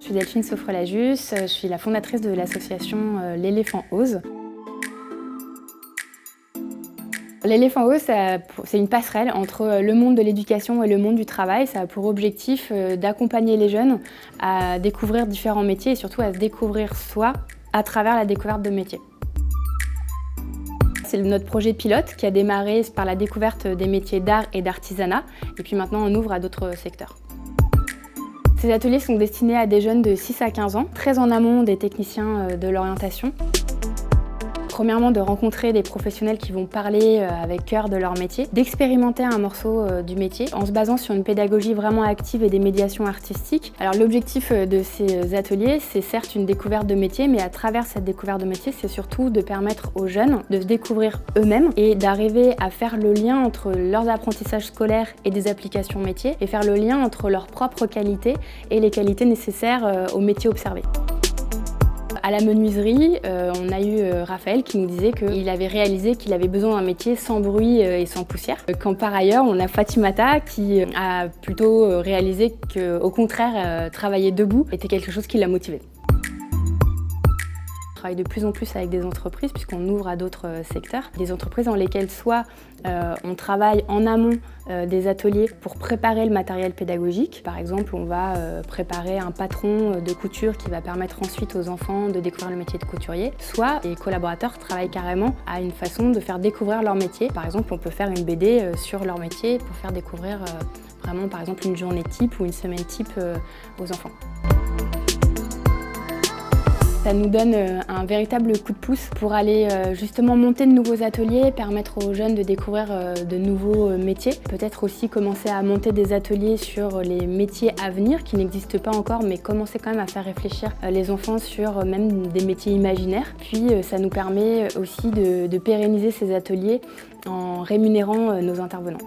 suis Delphine Sofrelajus, je suis la fondatrice de l'association L'Éléphant Ose. L'Éléphant Ose, c'est une passerelle entre le monde de l'éducation et le monde du travail. Ça a pour objectif d'accompagner les jeunes à découvrir différents métiers et surtout à se découvrir soi à travers la découverte de métiers. C'est notre projet pilote qui a démarré par la découverte des métiers d'art et d'artisanat et puis maintenant on ouvre à d'autres secteurs. Ces ateliers sont destinés à des jeunes de 6 à 15 ans, très en amont des techniciens de l'orientation. Premièrement, de rencontrer des professionnels qui vont parler avec cœur de leur métier, d'expérimenter un morceau du métier en se basant sur une pédagogie vraiment active et des médiations artistiques. Alors l'objectif de ces ateliers, c'est certes une découverte de métier, mais à travers cette découverte de métier, c'est surtout de permettre aux jeunes de se découvrir eux-mêmes et d'arriver à faire le lien entre leurs apprentissages scolaires et des applications métiers et faire le lien entre leurs propres qualités et les qualités nécessaires au métier observé. À la menuiserie, on a eu Raphaël qui nous disait qu'il avait réalisé qu'il avait besoin d'un métier sans bruit et sans poussière. Quand par ailleurs, on a Fatimata qui a plutôt réalisé qu'au contraire, travailler debout était quelque chose qui l'a motivé. On travaille de plus en plus avec des entreprises puisqu'on ouvre à d'autres secteurs. Des entreprises dans lesquelles soit on travaille en amont des ateliers pour préparer le matériel pédagogique. Par exemple, on va préparer un patron de couture qui va permettre ensuite aux enfants de découvrir le métier de couturier. Soit les collaborateurs travaillent carrément à une façon de faire découvrir leur métier. Par exemple, on peut faire une BD sur leur métier pour faire découvrir vraiment par exemple une journée type ou une semaine type aux enfants. Ça nous donne un véritable coup de pouce pour aller justement monter de nouveaux ateliers, permettre aux jeunes de découvrir de nouveaux métiers. Peut-être aussi commencer à monter des ateliers sur les métiers à venir qui n'existent pas encore, mais commencer quand même à faire réfléchir les enfants sur même des métiers imaginaires. Puis ça nous permet aussi de pérenniser ces ateliers en rémunérant nos intervenants.